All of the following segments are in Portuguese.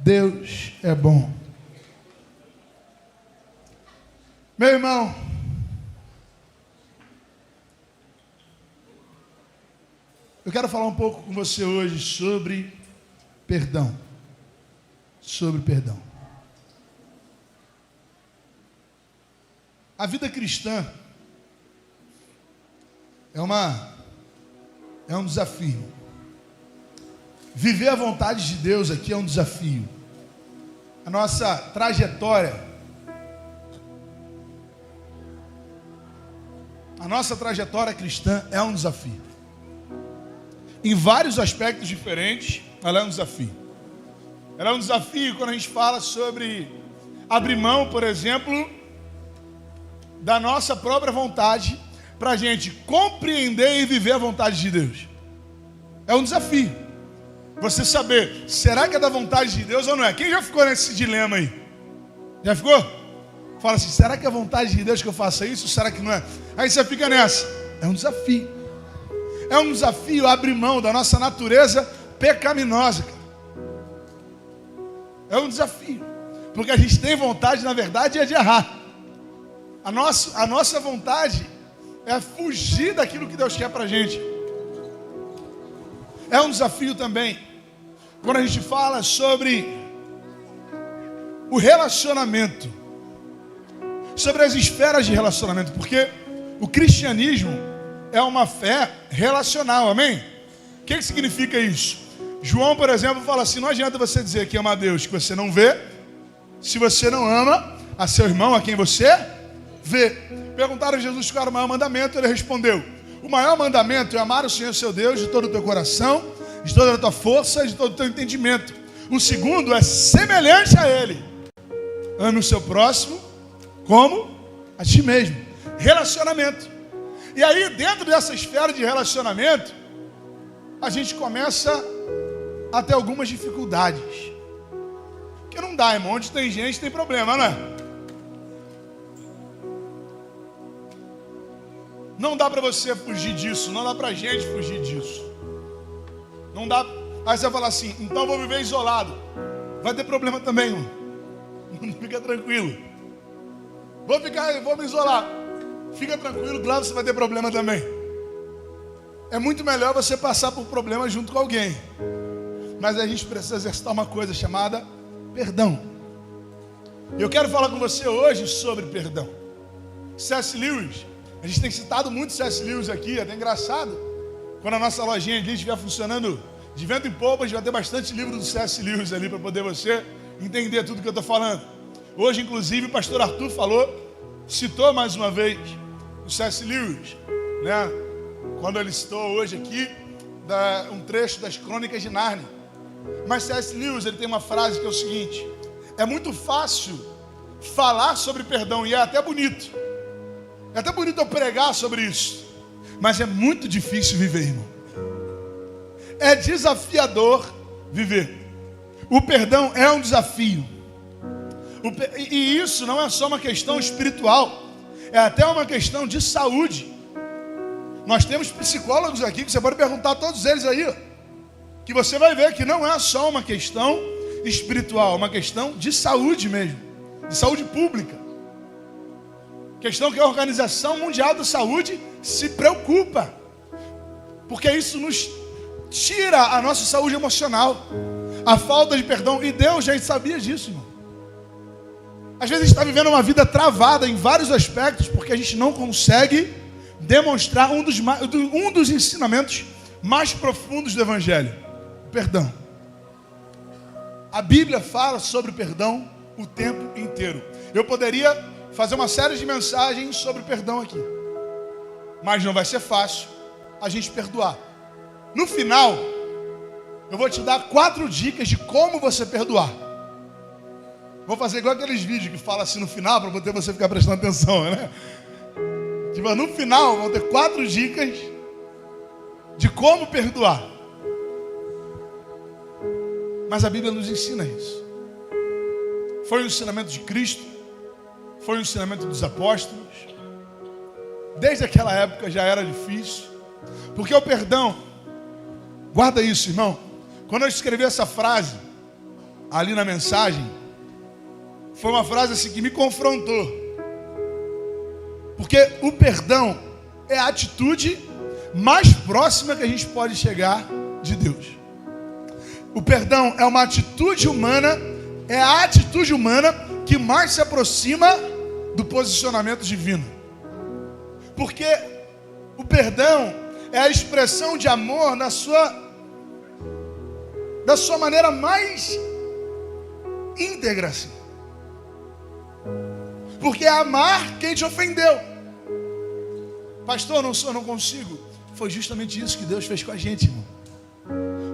Deus é bom. Meu irmão, eu quero falar um pouco com você hoje sobre perdão. Sobre perdão. A vida cristã é um desafio. Viver a vontade de Deus aqui é um desafio. A nossa trajetória cristã é um desafio. Em vários aspectos diferentes, ela é um desafio. Ela é um desafio quando a gente fala sobre abrir mão, por exemplo, da nossa própria vontade para a gente compreender e viver a vontade de Deus. É um desafio. Você saber, será que é da vontade de Deus ou não é? Quem já ficou nesse dilema aí? Já ficou? Fala assim, será que é a vontade de Deus que eu faça isso? Será que não é? Aí você fica nessa. É um desafio. É um desafio abrir mão da nossa natureza pecaminosa, cara. É um desafio. Porque a gente tem vontade, na verdade, é de errar. A nossa vontade é fugir daquilo que Deus quer pra gente. É um desafio também quando a gente fala sobre o relacionamento, sobre as esferas de relacionamento, porque o cristianismo é uma fé relacional, amém? O que significa isso? João, por exemplo, fala assim, não adianta você dizer que ama a Deus que você não vê, se você não ama a seu irmão, a quem você vê. Perguntaram a Jesus qual era o maior mandamento, ele respondeu, o maior mandamento é amar o Senhor seu Deus de todo o teu coração, de toda a tua força, de todo o teu entendimento. O segundo é semelhante a ele. Ame o seu próximo como a ti mesmo. Relacionamento. E aí, dentro dessa esfera de relacionamento, a gente começa a ter algumas dificuldades. Porque não dá, irmão. Onde tem gente, tem problema, não é? Não dá para você fugir disso. Não dá para gente fugir disso. Não dá. Aí você vai falar assim, então eu vou viver isolado. Vai ter problema também, irmão. Fica tranquilo. Vou me isolar. Fica tranquilo, claro, você vai ter problema também. É muito melhor você passar por problemas junto com alguém. Mas a gente precisa exercitar uma coisa chamada perdão. Eu quero falar com você hoje sobre perdão. C.S. Lewis. A gente tem citado muito C.S. Lewis aqui, é até engraçado. Quando a nossa lojinha aqui estiver funcionando de vento em polpa, a gente vai ter bastante livro do C.S. Lewis ali para poder você entender tudo que eu estou falando. Hoje, inclusive, o pastor Arthur citou mais uma vez o C.S. Lewis, né? Quando ele citou hoje aqui um trecho das Crônicas de Nárnia. Mas C.S. Lewis, ele tem uma frase que é o seguinte: é muito fácil falar sobre perdão, e é até bonito. É até bonito eu pregar sobre isso, mas é muito difícil viver, irmão. É desafiador viver. O perdão é um desafio. E isso não é só uma questão espiritual, é até uma questão de saúde. Nós temos psicólogos aqui que você pode perguntar a todos eles aí, que você vai ver que não é só uma questão espiritual, é uma questão de saúde mesmo, de saúde pública. Questão que a Organização Mundial da Saúde se preocupa, porque isso nos tira a nossa saúde emocional, a falta de perdão, e Deus já sabia disso, irmão. Às vezes a gente está vivendo uma vida travada em vários aspectos, porque a gente não consegue demonstrar um dos ensinamentos mais profundos do Evangelho, o perdão. A Bíblia fala sobre perdão o tempo inteiro. Eu poderia fazer uma série de mensagens sobre perdão aqui, mas não vai ser fácil a gente perdoar. No final, eu vou te dar 4 dicas de como você perdoar. Vou fazer igual aqueles vídeos que falam assim no final, para poder você ficar prestando atenção, né? Tipo, no final vão ter 4 dicas de como perdoar. Mas a Bíblia nos ensina isso. Foi o ensinamento de Cristo, foi o ensinamento dos apóstolos. Desde aquela época já era difícil, porque o perdão, guarda isso, irmão. Quando eu escrevi essa frase, ali na mensagem, foi uma frase assim que me confrontou. Porque o perdão é a atitude mais próxima que a gente pode chegar de Deus. O perdão é uma atitude humana, é a atitude humana que mais se aproxima do posicionamento divino. Porque o perdão é a expressão de amor da sua maneira mais íntegra, assim. Porque é amar quem te ofendeu. Pastor, eu não consigo. Foi justamente isso que Deus fez com a gente, irmão.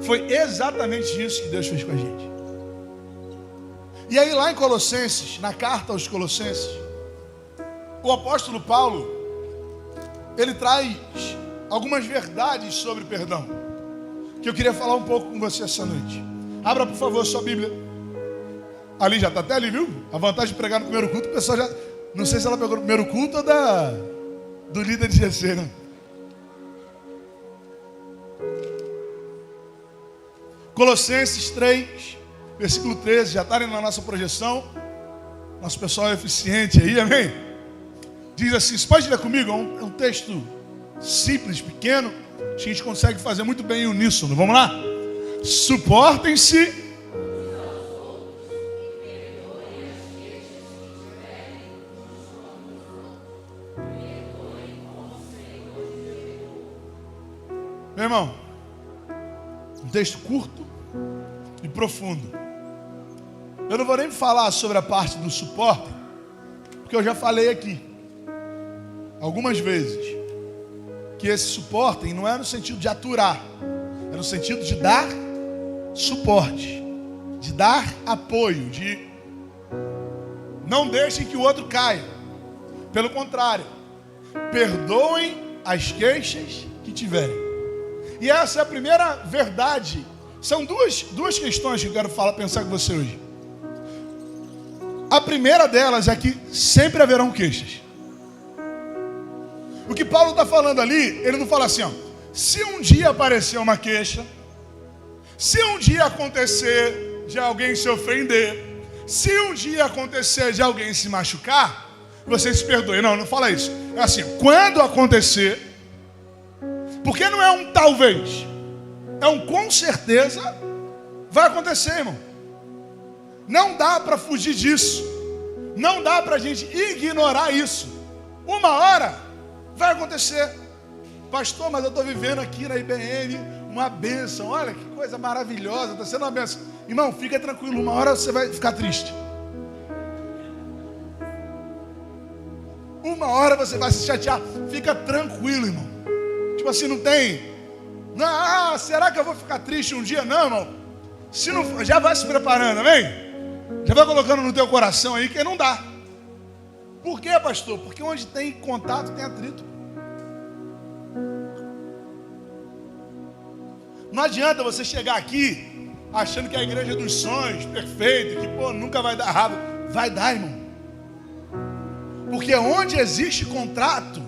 Foi exatamente isso que Deus fez com a gente. E aí lá em Colossenses, na carta aos Colossenses, o apóstolo Paulo, ele traz algumas verdades sobre perdão, que eu queria falar um pouco com você essa noite. Abra, por favor, sua Bíblia. Ali já está até ali, viu? A vantagem de pregar no primeiro culto, o pessoal já... Não sei se ela pegou no primeiro culto ou do líder de GC, né? Colossenses 3, versículo 13, já está ali na nossa projeção. Nosso pessoal é eficiente aí, amém? Diz assim, você pode ler comigo? É um texto simples, pequeno, que a gente consegue fazer muito bem em uníssono. Vamos lá? Suportem-se. Meu irmão, um texto curto e profundo. Eu não vou nem falar sobre a parte do suporte, porque eu já falei aqui algumas vezes que esse suporte não é no sentido de aturar, é no sentido de dar suporte, de dar apoio, de não deixem que o outro caia. Pelo contrário, perdoem as queixas que tiverem. E essa é a primeira verdade. São duas questões que eu quero pensar com você hoje. A primeira delas é que sempre haverão queixas. O que Paulo está falando ali, ele não fala assim, ó, se um dia aparecer uma queixa, se um dia acontecer de alguém se ofender, se um dia acontecer de alguém se machucar, você se perdoe. Não fala isso. É assim, quando acontecer, porque não é um talvez, é um com certeza vai acontecer, irmão. Não dá para fugir disso. Não dá para a gente ignorar isso. Uma hora vai acontecer. Pastor, mas eu estou vivendo aqui na IBM uma bênção. Olha que coisa maravilhosa, está sendo uma bênção. Irmão, fica tranquilo, uma hora você vai ficar triste. Uma hora você vai se chatear. Fica tranquilo, irmão. Tipo assim, não tem. Não, será que eu vou ficar triste um dia? Não, irmão. Se não, já vai se preparando, amém? Já vai colocando no teu coração aí que não dá. Por quê, pastor? Porque onde tem contato tem atrito. Não adianta você chegar aqui achando que é a igreja dos sonhos, perfeito, que nunca vai dar errado. Vai dar, irmão. Porque onde existe contrato,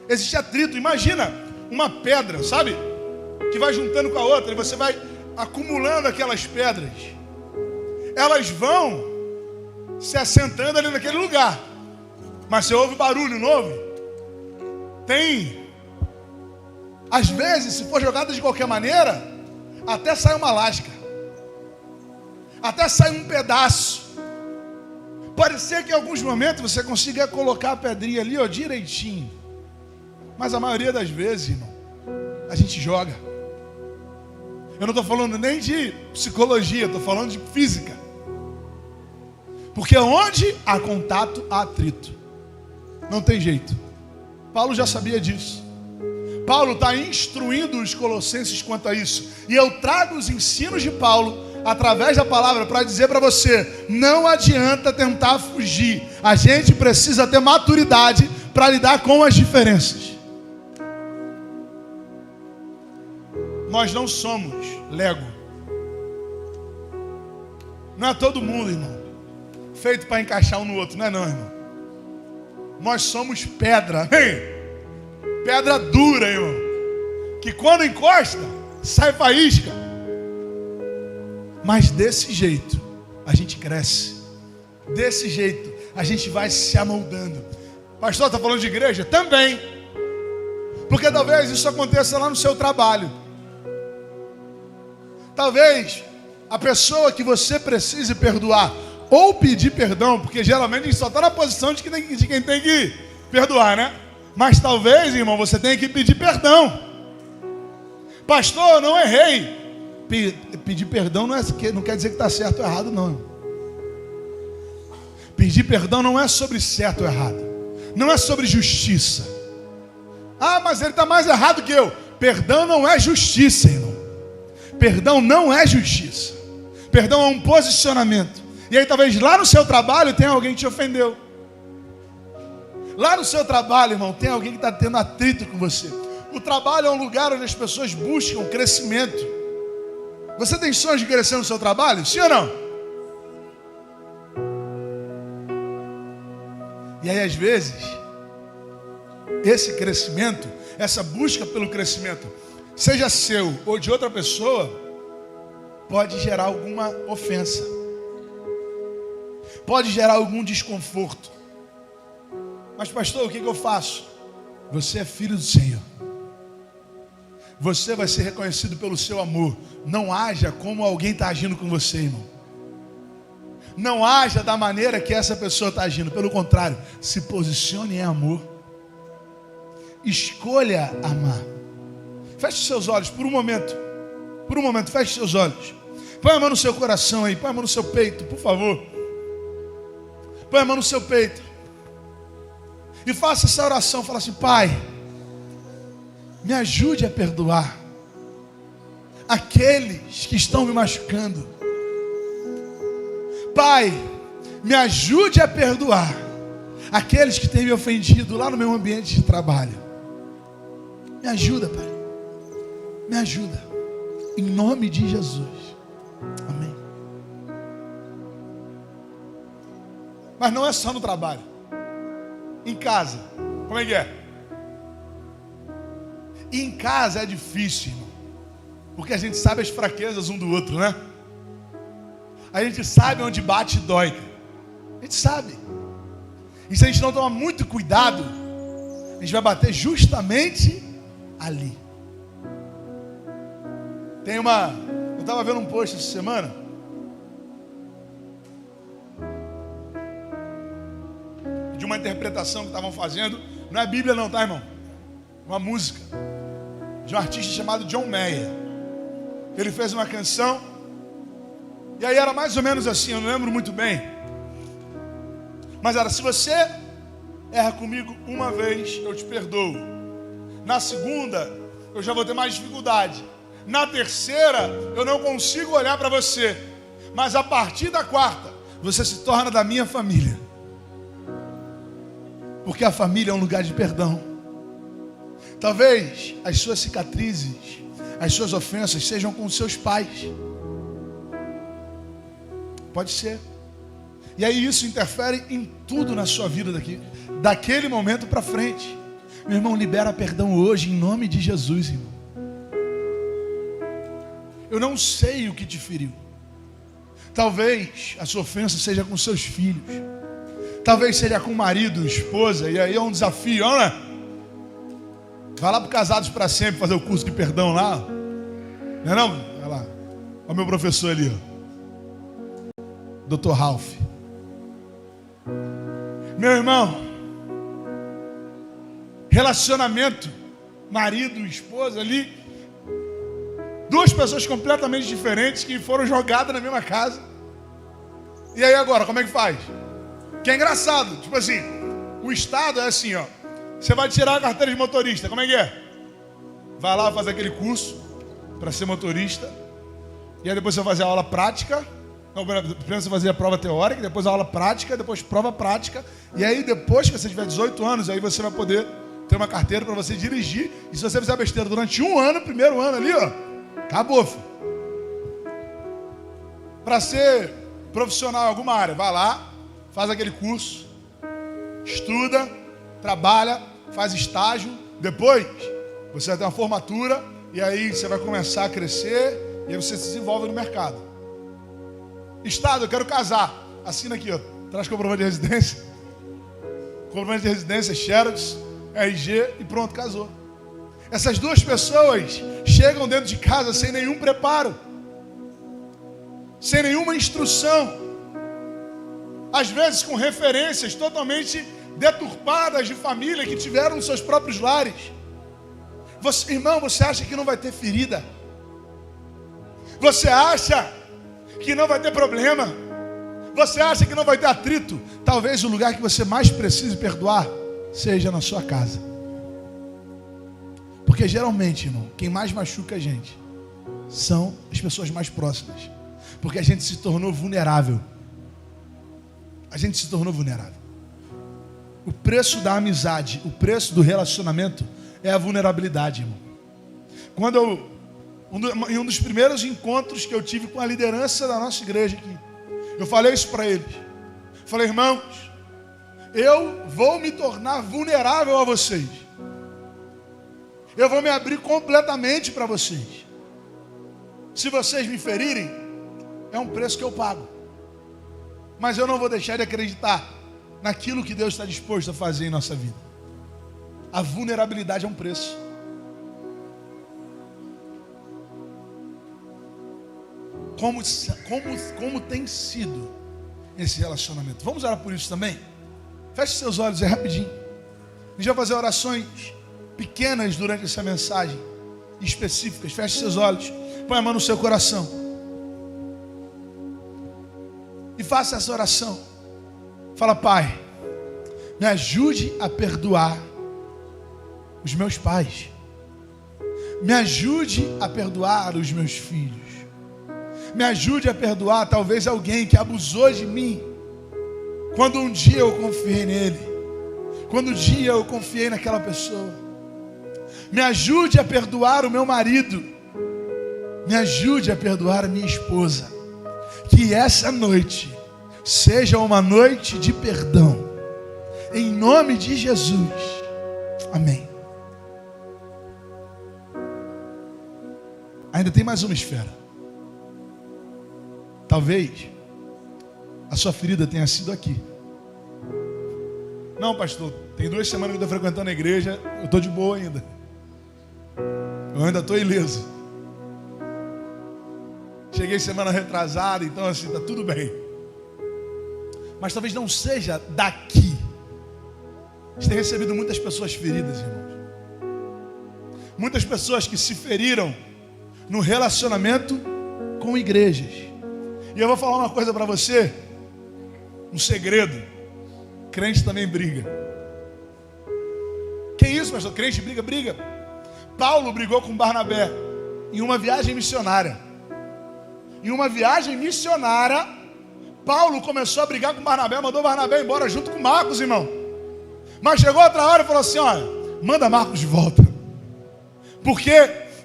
existe atrito. Imagina uma pedra, sabe? Que vai juntando com a outra e você vai acumulando aquelas pedras. Elas vão se assentando ali naquele lugar. Mas você ouve barulho, não ouve? Tem. Às vezes, se for jogada de qualquer maneira, até sai uma lasca. Até sai um pedaço. Pode ser que em alguns momentos você consiga colocar a pedrinha ali, ó, direitinho. Mas a maioria das vezes, irmão, a gente joga. Eu não estou falando nem de psicologia, estou falando de física. Porque onde há contato, há atrito. Não tem jeito. Paulo já sabia disso. Paulo está instruindo os colossenses quanto a isso. E eu trago os ensinos de Paulo através da palavra para dizer para você: não adianta tentar fugir. A gente precisa ter maturidade para lidar com as diferenças. Nós não somos Lego. Não é todo mundo, irmão, feito para encaixar um no outro. Não é não, irmão. Nós somos pedra. Hein? Pedra dura, irmão. Que quando encosta, sai faísca. Mas desse jeito, a gente cresce. Desse jeito, a gente vai se amoldando. Pastor, está falando de igreja? Também. Porque talvez isso aconteça lá no seu trabalho. Talvez a pessoa que você precise perdoar ou pedir perdão, porque geralmente a gente só está na posição de quem tem que perdoar, né? Mas talvez, irmão, você tenha que pedir perdão. Pastor, eu não errei. Pedir perdão não quer dizer que está certo ou errado, não. Pedir perdão não é sobre certo ou errado. Não é sobre justiça. Ah, mas ele está mais errado que eu. Perdão não é justiça, irmão. Perdão não é justiça. Perdão é um posicionamento. E aí talvez lá no seu trabalho tenha alguém que te ofendeu. Lá no seu trabalho, irmão, tem alguém que está tendo atrito com você. O trabalho é um lugar onde as pessoas buscam crescimento. Você tem sonhos de crescer no seu trabalho? Sim ou não? E aí às vezes, esse crescimento, essa busca pelo crescimento, seja seu ou de outra pessoa, pode gerar alguma ofensa. Pode gerar algum desconforto. Mas pastor, o que eu faço? Você é filho do Senhor. Você vai ser reconhecido pelo seu amor. Não haja como alguém está agindo com você, irmão. Não haja da maneira que essa pessoa está agindo. Pelo contrário, se posicione em amor. Escolha amar. Feche seus olhos por um momento. Por um momento, feche seus olhos. Põe a mão no seu coração aí. Põe a mão no seu peito, por favor. Põe a mão no seu peito. E faça essa oração. Fala assim: Pai, me ajude a perdoar aqueles que estão me machucando. Pai, me ajude a perdoar aqueles que têm me ofendido lá no meu ambiente de trabalho. Me ajuda, Pai. Me ajuda. Em nome de Jesus. Amém. Mas não é só no trabalho. Em casa. Como é que é? E em casa é difícil, irmão. Porque a gente sabe as fraquezas um do outro, né? A gente sabe onde bate e dói. A gente sabe. E se a gente não tomar muito cuidado, a gente vai bater justamente ali. Eu estava vendo um post essa semana. De uma interpretação que estavam fazendo. Não é Bíblia não, tá, irmão? Uma música. De um artista chamado John Mayer. Ele fez uma canção. E aí era mais ou menos assim, eu não lembro muito bem. Mas era: se você erra comigo uma vez, eu te perdoo. Na segunda, eu já vou ter mais dificuldade. Na terceira, eu não consigo olhar para você. Mas a partir da quarta, você se torna da minha família. Porque a família é um lugar de perdão. Talvez as suas cicatrizes, as suas ofensas sejam com os seus pais. Pode ser. E aí isso interfere em tudo na sua vida daquele momento para frente. Meu irmão, libera perdão hoje em nome de Jesus, irmão. Eu não sei o que te feriu. Talvez a sua ofensa seja com seus filhos. Talvez seja com o marido, esposa. E aí é um desafio, né? Vai lá para Casados para Sempre fazer o curso de perdão lá. Não é não? Vai lá. Olha o meu professor ali, ó. Dr. Ralph. Meu irmão, relacionamento, marido, esposa ali, duas pessoas completamente diferentes que foram jogadas na mesma casa. E aí agora, como é que faz? Que é engraçado, tipo assim, o Estado é assim, ó. Você vai tirar a carteira de motorista, como é que é? Vai lá fazer aquele curso para ser motorista. E aí depois você vai fazer a aula prática. Não, primeiro você fazer a prova teórica, depois a aula prática, depois prova prática. E aí depois que você tiver 18 anos, aí você vai poder ter uma carteira para você dirigir. E se você fizer besteira durante um ano, primeiro ano ali, ó, acabou, filho. Para ser profissional em alguma área, vai lá, faz aquele curso, estuda, trabalha, faz estágio. Depois você vai ter uma formatura. E aí você vai começar a crescer. E aí você se desenvolve no mercado. Estado, eu quero casar. Assina aqui, ó. Traz comprovante de residência. Comprovante de residência, Xerox, RG e pronto, casou. Essas duas pessoas chegam dentro de casa sem nenhum preparo, sem nenhuma instrução, às vezes com referências totalmente deturpadas de família que tiveram nos seus próprios lares. Irmão, você acha que não vai ter ferida? Você acha que não vai ter problema? Você acha que não vai ter atrito? Talvez o lugar que você mais precise perdoar seja na sua casa. Porque geralmente, irmão, quem mais machuca a gente são as pessoas mais próximas. Porque a gente se tornou vulnerável. A gente se tornou vulnerável. O preço da amizade, o preço do relacionamento é a vulnerabilidade, irmão. Em um dos primeiros encontros que eu tive com a liderança da nossa igreja aqui, eu falei isso para eles. Falei, irmãos, eu vou me tornar vulnerável a vocês. Eu vou me abrir completamente para vocês. Se vocês me ferirem, é um preço que eu pago. Mas eu não vou deixar de acreditar naquilo que Deus está disposto a fazer em nossa vida. A vulnerabilidade é um preço. Como tem sido esse relacionamento? Vamos orar por isso também? Feche seus olhos, é rapidinho. A gente vai fazer orações pequenas durante essa mensagem, específicas. Feche seus olhos, põe a mão no seu coração e faça essa oração. Fala, Pai, me ajude a perdoar os meus pais. Me ajude a perdoar os meus filhos. Me ajude a perdoar talvez alguém que abusou de mim, quando um dia eu confiei nele, quando um dia eu confiei naquela pessoa. Me ajude a perdoar o meu marido. Me ajude a perdoar a minha esposa. Que essa noite seja uma noite de perdão, em nome de Jesus, amém. Ainda tem mais uma esfera. Talvez a sua ferida tenha sido aqui. Não, pastor, tem 2 semanas que eu estou frequentando a igreja, eu estou de boa ainda. Eu ainda estou ileso. Cheguei semana retrasada, então assim, está tudo bem. Mas talvez não seja daqui. Você tem recebido muitas pessoas feridas, irmãos. Muitas pessoas que se feriram no relacionamento com igrejas. E eu vou falar uma coisa para você, um segredo. Crente também briga. Que isso, pastor? Crente briga? Briga. Paulo brigou com Barnabé em uma viagem missionária. Em uma viagem missionária, Paulo começou a brigar com Barnabé, mandou Barnabé embora junto com Marcos, irmão. Mas chegou outra hora e falou assim, olha, manda Marcos de volta. Porque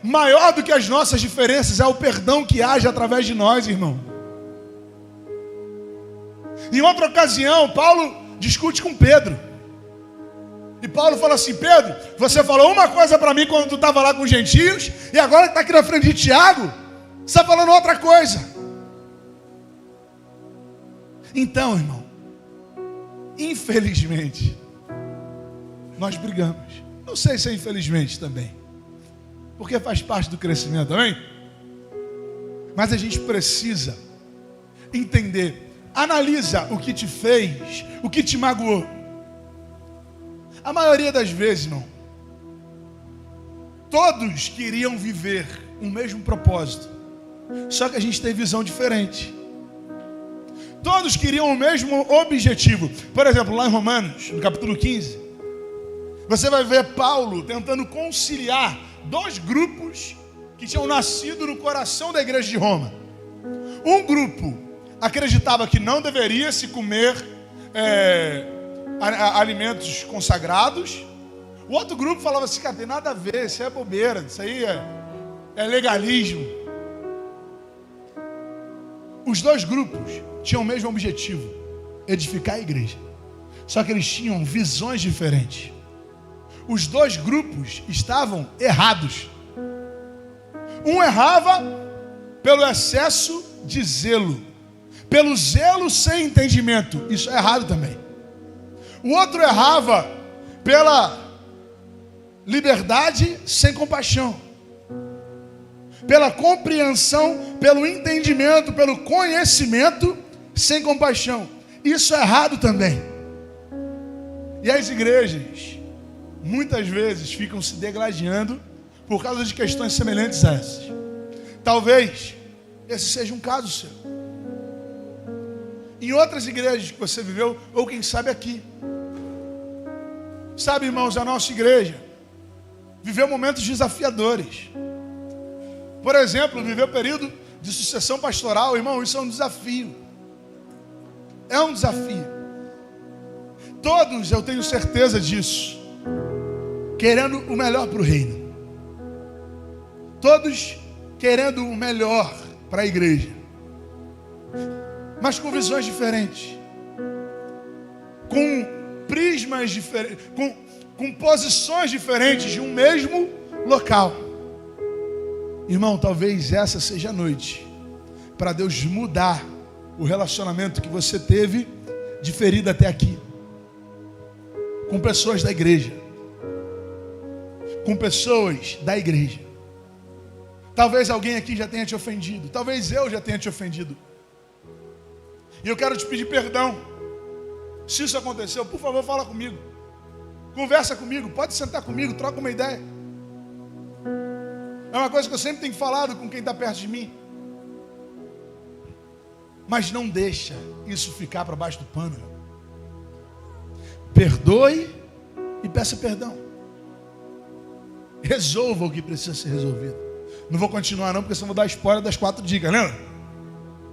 maior do que as nossas diferenças é o perdão que age através de nós, irmão. Em outra ocasião, Paulo discute com Pedro. E Paulo fala assim, Pedro, você falou uma coisa para mim quando tu estava lá com os gentios, e agora que está aqui na frente de Tiago, você está falando outra coisa. Então, irmão, infelizmente, nós brigamos. Não sei se é infelizmente também, porque faz parte do crescimento também. Mas a gente precisa entender. Analisa o que te fez, o que te magoou. A maioria das vezes, não. Todos queriam viver o mesmo propósito, só que a gente tem visão diferente. Todos queriam o mesmo objetivo. Por exemplo, lá em Romanos, no capítulo 15, você vai ver Paulo tentando conciliar 2 grupos que tinham nascido no coração da igreja de Roma. Um grupo acreditava que não deveria se comer alimentos consagrados. O outro grupo falava assim, cara, tem nada a ver, isso é bobeira, isso aí é legalismo. Os 2 grupos tinham o mesmo objetivo, edificar a igreja. Só que eles tinham visões diferentes. Os 2 grupos estavam errados. Um errava pelo excesso de zelo, pelo zelo sem entendimento. Isso é errado também. O outro errava pela liberdade sem compaixão, pela compreensão, pelo entendimento, pelo conhecimento sem compaixão. Isso é errado também. E as igrejas muitas vezes ficam se degladiando por causa de questões semelhantes a essas. Talvez esse seja um caso seu. Em outras igrejas que você viveu, ou quem sabe aqui. Sabe, irmãos, a nossa igreja viveu momentos desafiadores. Por exemplo, viveu período de sucessão pastoral. Irmão, isso é um desafio. É um desafio. Todos, eu tenho certeza disso, querendo o melhor para o reino. Todos querendo o melhor para a igreja, mas com visões diferentes, com prismas diferentes, com posições diferentes de um mesmo local. Irmão, talvez essa seja a noite para Deus mudar o relacionamento que você teve de ferida até aqui, com pessoas da igreja, com pessoas da igreja. Talvez alguém aqui já tenha te ofendido, talvez eu já tenha te ofendido, e eu quero te pedir perdão. Se isso aconteceu, por favor, fala comigo, conversa comigo, pode sentar comigo, troca uma ideia. É uma coisa que eu sempre tenho falado com quem está perto de mim. Mas não deixa isso ficar para baixo do pano. Perdoe e peça perdão. Resolva o que precisa ser resolvido. Não vou continuar não, porque senão vou dar spoiler das 4 dicas, lembra?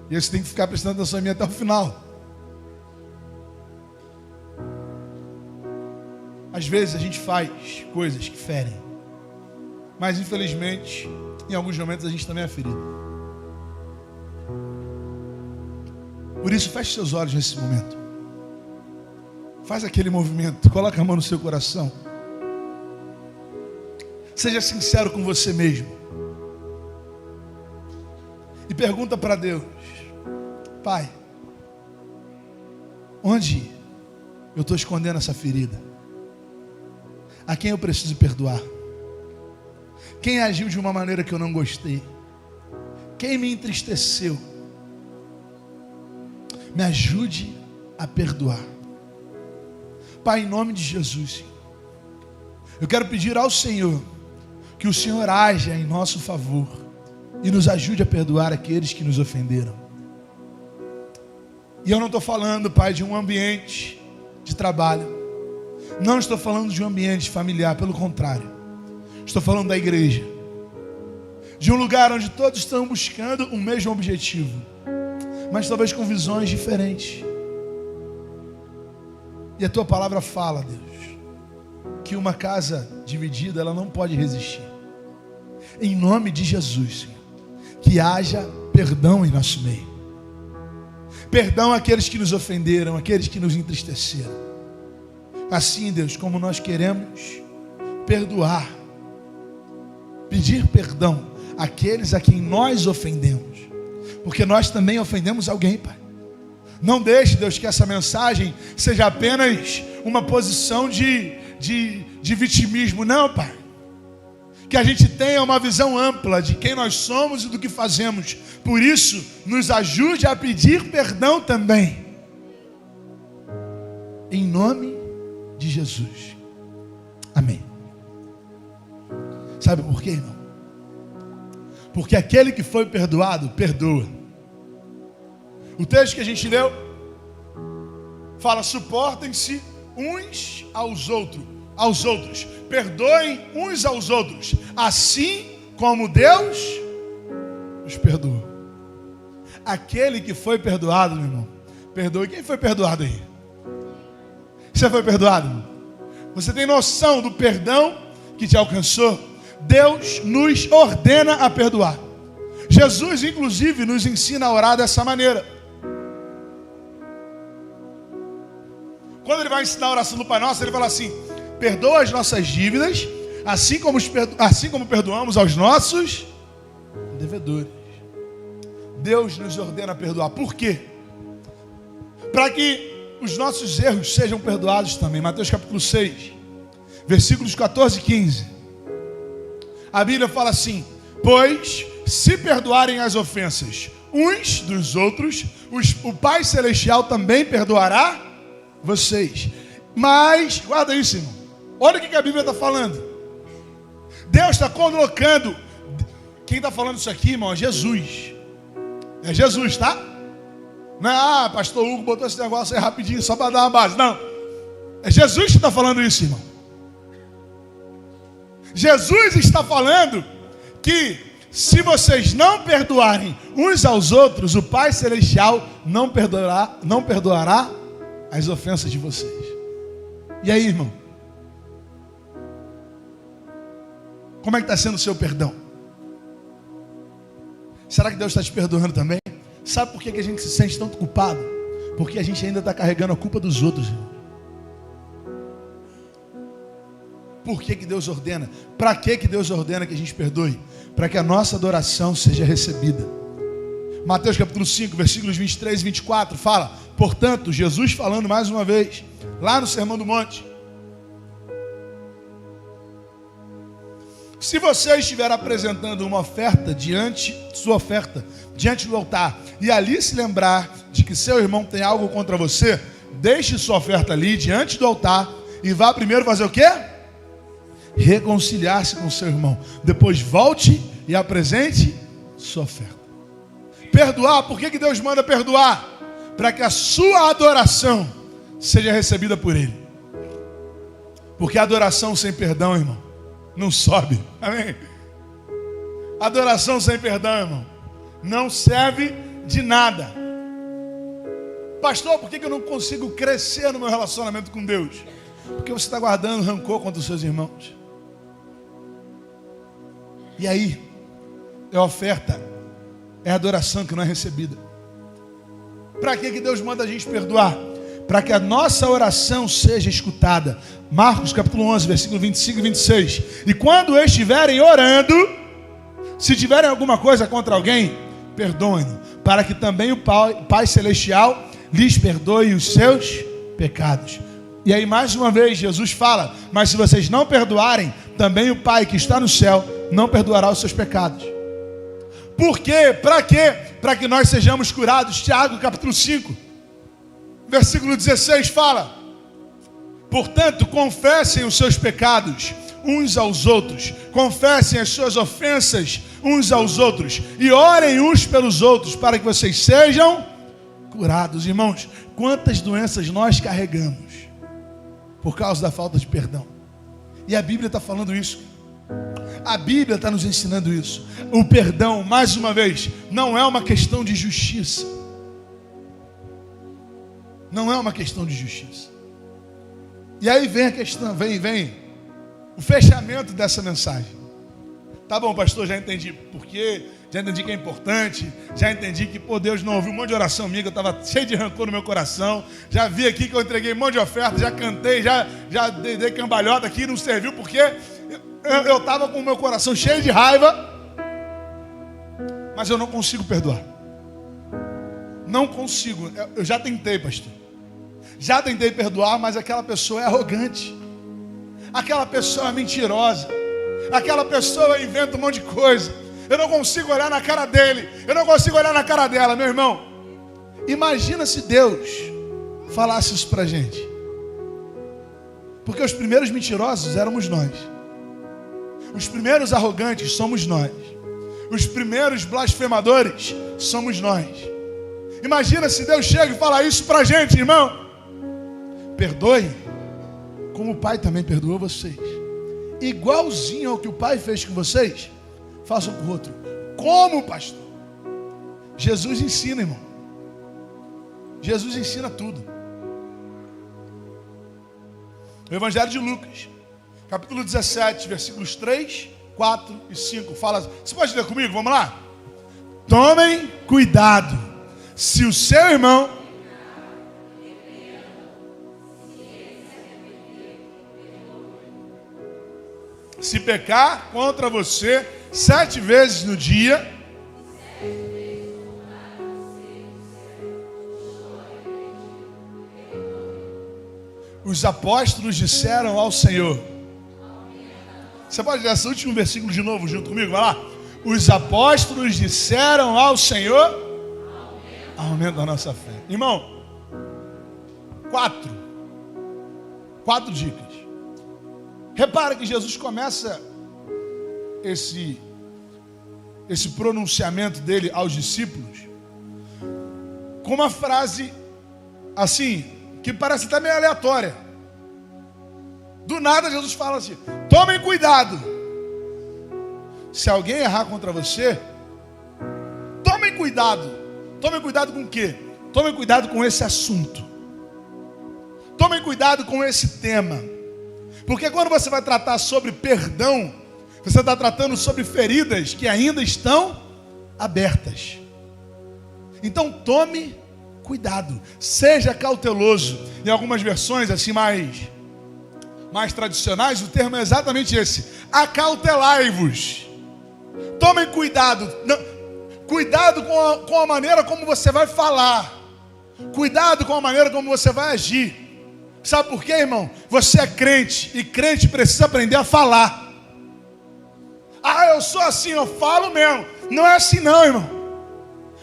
E aí você tem que ficar prestando atenção em mim até o final. Às vezes a gente faz coisas que ferem, mas infelizmente em alguns momentos a gente também é ferido. Por isso, feche seus olhos nesse momento. Faz aquele movimento, coloca a mão no seu coração. Seja sincero com você mesmo. E pergunta para Deus: Pai, onde eu estou escondendo essa ferida? A quem eu preciso perdoar? Quem agiu de uma maneira que eu não gostei? Quem me entristeceu? Me ajude a perdoar. Pai, em nome de Jesus, eu quero pedir ao Senhor que o Senhor haja em nosso favor e nos ajude a perdoar aqueles que nos ofenderam. E eu não estou falando, Pai, de um ambiente de trabalho. Não estou falando de um ambiente familiar, pelo contrário. Estou falando da igreja. De um lugar onde todos estão buscando o mesmo objetivo, mas talvez com visões diferentes. E a tua palavra fala, Deus, que uma casa dividida, ela não pode resistir. Em nome de Jesus, Senhor, que haja perdão em nosso meio. Perdão àqueles que nos ofenderam, àqueles que nos entristeceram. Assim, Deus, como nós queremos perdoar, pedir perdão àqueles a quem nós ofendemos, porque nós também ofendemos alguém, Pai. Não deixe, Deus, que essa mensagem seja apenas uma posição de vitimismo. Não, Pai. Que a gente tenha uma visão ampla de quem nós somos e do que fazemos. Por isso, nos ajude a pedir perdão também. Em nome de Jesus. Amém. Sabe por quê, irmão? Porque aquele que foi perdoado, perdoa. O texto que a gente leu fala: suportem-se uns aos outros, perdoem uns aos outros, assim como Deus os perdoou. Aquele que foi perdoado, meu irmão, perdoe. Quem foi perdoado aí? Você foi perdoado, irmão? Você tem noção do perdão que te alcançou? Deus nos ordena a perdoar. Jesus, inclusive, nos ensina a orar dessa maneira. Quando ele vai ensinar a oração do Pai Nosso, ele fala assim: perdoa as nossas dívidas, assim como perdoamos aos nossos devedores. Deus nos ordena a perdoar. Por quê? para que os nossos erros sejam perdoados também. Mateus capítulo 6, versículos 14 e 15. A Bíblia fala assim: pois se perdoarem as ofensas uns dos outros, o Pai Celestial também perdoará vocês. Mas, guarda isso, irmão. Olha o que a Bíblia está falando. Deus está colocando. Quem está falando isso aqui, irmão, é Jesus. É Jesus, tá? Não é, pastor Hugo botou esse negócio aí rapidinho só para dar uma base. Não. É Jesus que está falando isso, irmão. Jesus está falando que se vocês não perdoarem uns aos outros, o Pai Celestial não perdoará as ofensas de vocês. E aí, irmão? Como é que está sendo o seu perdão? Será que Deus está te perdoando também? Sabe por que a gente se sente tanto culpado? Porque a gente ainda está carregando a culpa dos outros, irmão. Por que Deus ordena? Para que Deus ordena que a gente perdoe? Para que a nossa adoração seja recebida. Mateus capítulo 5, versículos 23 e 24 fala: portanto, Jesus falando mais uma vez, lá no Sermão do Monte: se você estiver apresentando uma oferta sua oferta diante do altar, e ali se lembrar de que seu irmão tem algo contra você, deixe sua oferta ali diante do altar e vá primeiro fazer o quê? Reconciliar-se com seu irmão. Depois volte e apresente sua oferta. Perdoar, por que Deus manda perdoar? Para que a sua adoração seja recebida por Ele. Porque a adoração sem perdão, irmão, não sobe. Amém? Adoração sem perdão, irmão, não serve de nada. Pastor, por que eu não consigo crescer no meu relacionamento com Deus? Porque você está guardando rancor contra os seus irmãos. E aí, é oferta, é adoração que não é recebida. Para que Deus manda a gente perdoar? Para que a nossa oração seja escutada. Marcos capítulo 11, versículo 25 e 26. E quando estiverem orando, se tiverem alguma coisa contra alguém, perdoem-no, para que também o Pai Celestial lhes perdoe os seus pecados. E aí mais uma vez Jesus fala: mas se vocês não perdoarem, também o Pai que está no céu não perdoará os seus pecados. Por quê? Para quê? Para que nós sejamos curados. Tiago capítulo 5, versículo 16 fala: portanto, confessem os seus pecados uns aos outros, confessem as suas ofensas uns aos outros, e orem uns pelos outros, para que vocês sejam curados. Irmãos, quantas doenças nós carregamos por causa da falta de perdão? E a Bíblia está falando isso. A Bíblia está nos ensinando isso. O perdão, mais uma vez, não é uma questão de justiça. Não é uma questão de justiça. E aí vem a questão, vem o fechamento dessa mensagem. Tá bom, pastor, já entendi porquê, já entendi que é importante, já entendi que, Deus não ouviu um monte de oração minha, eu estava cheio de rancor no meu coração, já vi aqui que eu entreguei um monte de ofertas, já cantei, já dei cambalhota aqui, não serviu, porque eu estava com o meu coração cheio de raiva, mas eu não consigo perdoar. Não consigo, eu já tentei, pastor. Já tentei perdoar, mas aquela pessoa é arrogante, aquela pessoa é mentirosa, aquela pessoa inventa um monte de coisa. Eu não consigo olhar na cara dele, eu não consigo olhar na cara dela. Meu irmão, imagina se Deus falasse isso pra gente. Porque os primeiros mentirosos éramos nós. Os primeiros arrogantes somos nós. Os primeiros blasfemadores somos nós. Imagina se Deus chega e fala isso pra gente, irmão. Perdoe, como o Pai também perdoou vocês. Igualzinho ao que o Pai fez com vocês, façam com o outro. Como, pastor? Jesus ensina, irmão. Jesus ensina tudo. O Evangelho de Lucas, capítulo 17, versículos 3, 4 e 5. Fala, você pode ler comigo? Vamos lá? Tomem cuidado, se o seu irmão se pecar contra você 7 vezes no dia, Os apóstolos disseram ao Senhor. Você pode ler esse último versículo de novo junto comigo? Vai lá. Os apóstolos disseram ao Senhor: aumenta a nossa fé. Irmão, quatro dicas. Repara que Jesus começa esse pronunciamento dele aos discípulos com uma frase assim, que parece até meio aleatória. Do nada Jesus fala assim: tomem cuidado. Se alguém errar contra você, tomem cuidado. Tomem cuidado com o quê? Tomem cuidado com esse assunto. Tomem cuidado com esse tema. Porque quando você vai tratar sobre perdão, você está tratando sobre feridas que ainda estão abertas. Então tome cuidado. Seja cauteloso. Em algumas versões assim mais tradicionais, o termo é exatamente esse: acautelai-vos. Tomem cuidado. Cuidado com a maneira como você vai falar. Cuidado com a maneira como você vai agir. Sabe por quê, irmão? Você é crente, e crente precisa aprender a falar. Ah, eu sou assim, eu falo mesmo. Não é assim não, irmão.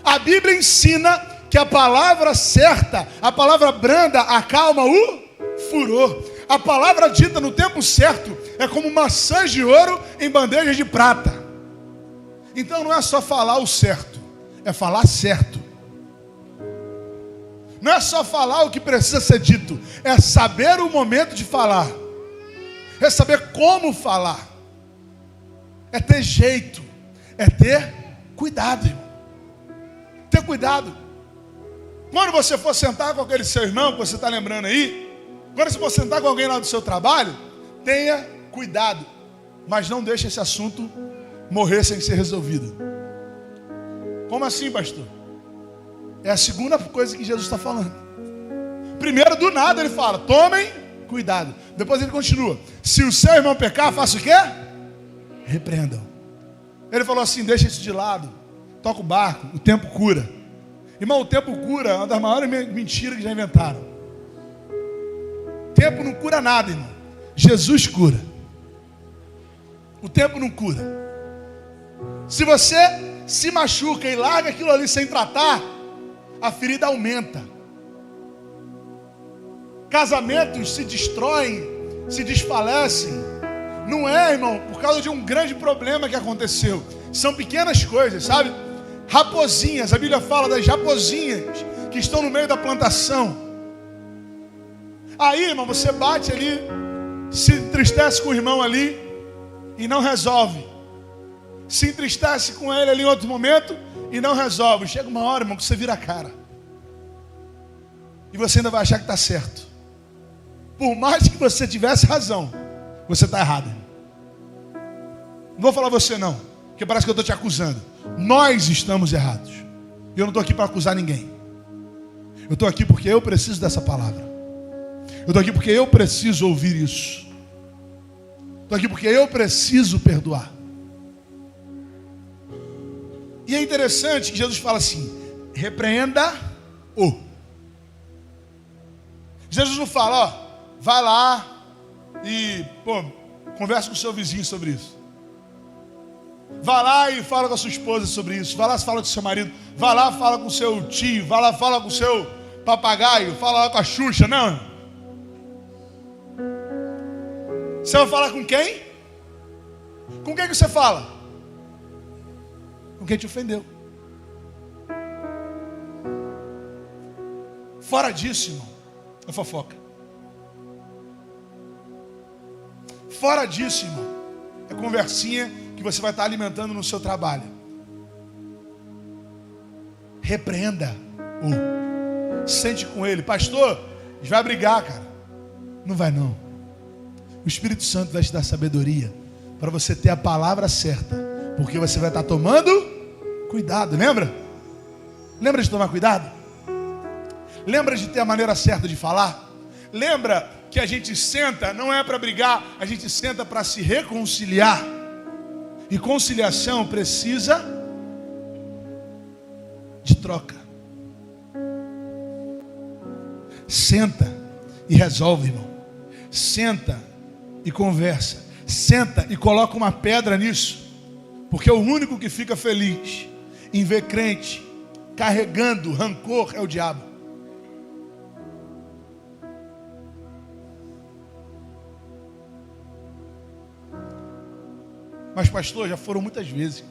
A Bíblia ensina que a palavra certa, a palavra branda, acalma o furor. A palavra dita no tempo certo é como maçãs de ouro em bandejas de prata. Então não é só falar o certo, é falar certo. Não é só falar o que precisa ser dito, é saber o momento de falar, é saber como falar, é ter jeito, é ter cuidado, irmão. Ter cuidado. Quando você for sentar com aquele seu irmão que você está lembrando aí, quando você for sentar com alguém lá do seu trabalho, tenha cuidado, mas não deixe esse assunto morrer sem ser resolvido. Como assim, pastor? É a segunda coisa que Jesus está falando. Primeiro, do nada ele fala: tomem cuidado. Depois ele continua: se o seu irmão pecar, faça o quê? Repreendam. Ele falou assim: deixa isso de lado, toca o barco, o tempo cura. Irmão, o tempo cura é uma das maiores mentiras que já inventaram. O tempo não cura nada, irmão. Jesus cura. O tempo não cura. Se você se machuca e larga aquilo ali sem tratar, a ferida aumenta. Casamentos se destroem, se desfalecem. Não é, irmão, por causa de um grande problema que aconteceu. São pequenas coisas, sabe? Raposinhas, a Bíblia fala das raposinhas que estão no meio da plantação. Aí, irmão, você bate ali, se entristece com o irmão ali e não resolve. Se entristece com ele ali em outro momento e não resolve. Chega uma hora, irmão, que você vira a cara. E você ainda vai achar que está certo. Por mais que você tivesse razão, você está errado. Não vou falar você não, porque parece que eu estou te acusando. Nós estamos errados. E eu não estou aqui para acusar ninguém. Eu estou aqui porque eu preciso dessa palavra. Eu estou aqui porque eu preciso ouvir isso. Estou aqui porque eu preciso perdoar. E é interessante que Jesus fala assim: repreenda-o. Jesus não fala: ó, vai lá e, conversa com o seu vizinho sobre isso. Vai lá e fala com a sua esposa sobre isso. Vai lá e fala com o seu marido. Vai lá e fala com o seu tio. Vai lá e fala com o seu papagaio. Fala lá com a Xuxa. Não. Você vai falar com quem? Com quem que você fala? Com quem te ofendeu. Fora disso, irmão, é fofoca. Fora disso, irmão, é conversinha que você vai estar alimentando no seu trabalho. Repreenda-o. Sente com ele: pastor, a gente vai brigar, cara. Não vai não. O Espírito Santo vai te dar sabedoria para você ter a palavra certa, porque você vai estar tomando cuidado. Lembra? Lembra de tomar cuidado? Lembra de ter a maneira certa de falar? Lembra que a gente senta, não é para brigar, a gente senta para se reconciliar. E conciliação precisa de troca. Senta e resolve, irmão. Senta e conversa. Senta e coloca uma pedra nisso. Porque o único que fica feliz em ver crente carregando rancor é o diabo. Mas pastor, já foram muitas vezes.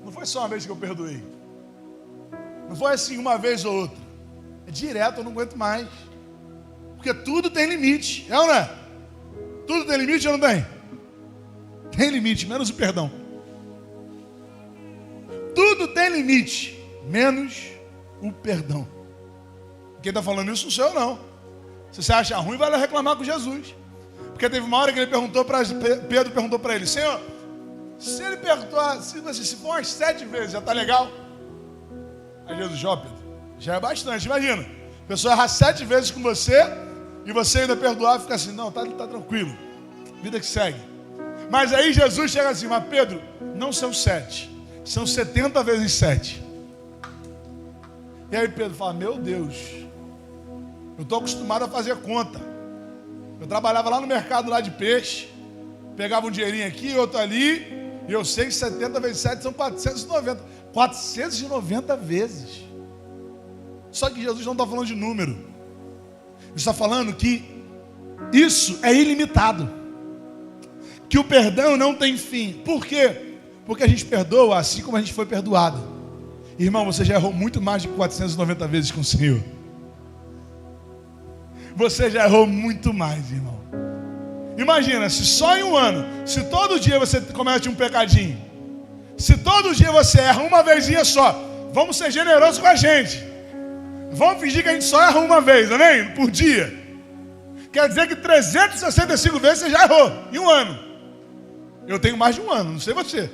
Não foi só uma vez que eu perdoei. Não foi assim uma vez ou outra. É direto, eu não aguento mais. Porque tudo tem limite, é ou não é? Tudo tem limite ou não tem? Tem limite, menos o perdão. Tudo tem limite, menos o perdão. Quem está falando isso não sou eu, não. Se você acha ruim, vai lá reclamar com Jesus. Porque teve uma hora que ele perguntou para Pedro perguntou para ele: Senhor, se ele perdoar, se for umas 7 vezes, já está legal? Aí Jesus: ó, Pedro, já é bastante. Imagina, a pessoa errar 7 vezes com você e você ainda perdoar e fica assim: não, tá tranquilo, vida que segue. Mas aí Jesus chega assim: mas Pedro, não são 7, são 70 vezes 7. E aí Pedro fala: meu Deus, eu estou acostumado a fazer conta. Eu trabalhava lá no mercado lá de peixe, pegava um dinheirinho aqui, outro ali, e eu sei que 70 vezes 7 são 490. 490 vezes. Só que Jesus não está falando de número. Ele está falando que isso é ilimitado. Que o perdão não tem fim. Por quê? Porque a gente perdoa assim como a gente foi perdoado. Irmão, você já errou muito mais de 490 vezes com o Senhor. Você já errou muito mais, irmão. Imagina, se só em um ano, se todo dia você comete um pecadinho, se todo dia você erra uma vezinha só, vamos ser generosos com a gente. Vamos fingir que a gente só erra uma vez, amém? Por dia. Quer dizer que 365 vezes você já errou em um ano. Eu tenho mais de um ano, não sei você.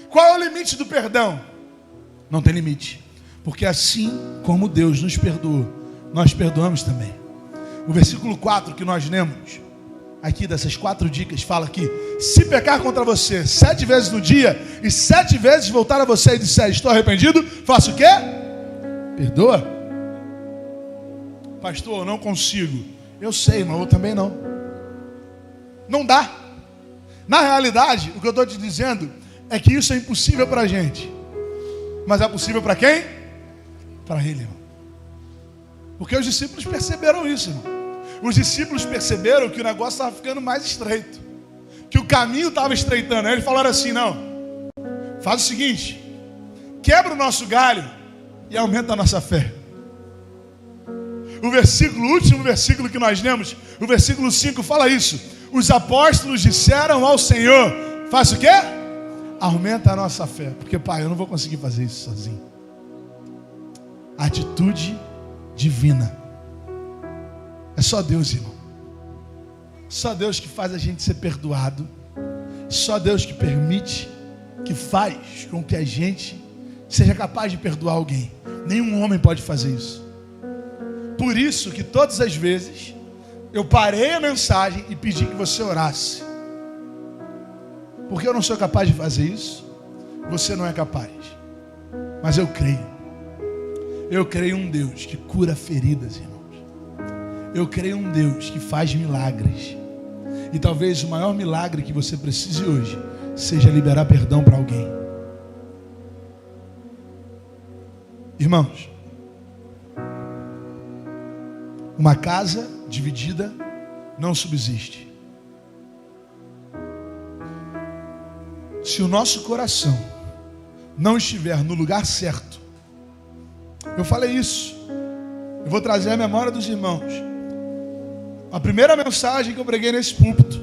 Qual é o limite do perdão? Não tem limite. Porque assim como Deus nos perdoou, nós perdoamos também. O versículo 4 que nós lemos, aqui dessas 4 dicas, fala que se pecar contra você 7 vezes no dia, e 7 vezes voltar a você e disser: estou arrependido, faça o quê? Perdoa. Pastor, eu não consigo. Eu sei, irmão, eu também não. Não dá. Na realidade, o que eu estou te dizendo é que isso é impossível para a gente. Mas é possível para quem? Para Ele, irmão. Porque os discípulos perceberam isso, irmão. Os discípulos perceberam que o negócio estava ficando mais estreito, que o caminho estava estreitando. Aí eles falaram assim: não, faz o seguinte, quebra o nosso galho e aumenta a nossa fé. O último versículo que nós lemos, o versículo 5, fala isso. Os apóstolos disseram ao Senhor: faz o quê? Aumenta a nossa fé. Porque, Pai, eu não vou conseguir fazer isso sozinho. Atitude divina. É só Deus, irmão. Só Deus que faz a gente ser perdoado. Só Deus que permite, que faz com que a gente seja capaz de perdoar alguém. Nenhum homem pode fazer isso. Por isso que todas as vezes eu parei a mensagem e pedi que você orasse. Porque eu não sou capaz de fazer isso, você não é capaz. Mas eu creio. Eu creio em um Deus que cura feridas, irmãos. Eu creio em um Deus que faz milagres. E talvez o maior milagre que você precise hoje seja liberar perdão para alguém. Irmãos, uma casa dividida não subsiste. Se o nosso coração não estiver no lugar certo, eu falei isso, eu vou trazer a memória dos irmãos. A primeira mensagem que eu preguei nesse púlpito,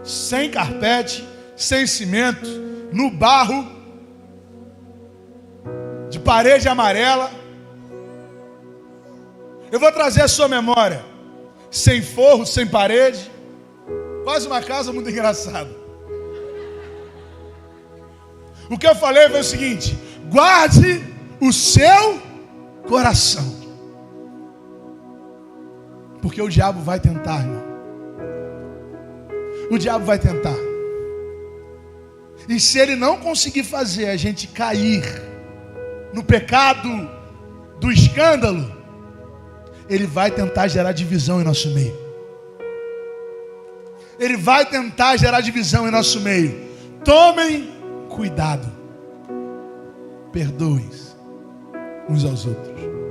sem carpete, sem cimento, no barro, de parede amarela. Eu vou trazer a sua memória, sem forro, sem parede, quase uma casa muito engraçada. O que eu falei foi o seguinte: guarde o seu coração, porque o diabo vai tentar, irmão. O diabo vai tentar. E se ele não conseguir fazer a gente cair no pecado do escândalo, ele vai tentar gerar divisão em nosso meio. Ele vai tentar gerar divisão em nosso meio. Tomem cuidado. Perdoem-se uns aos outros.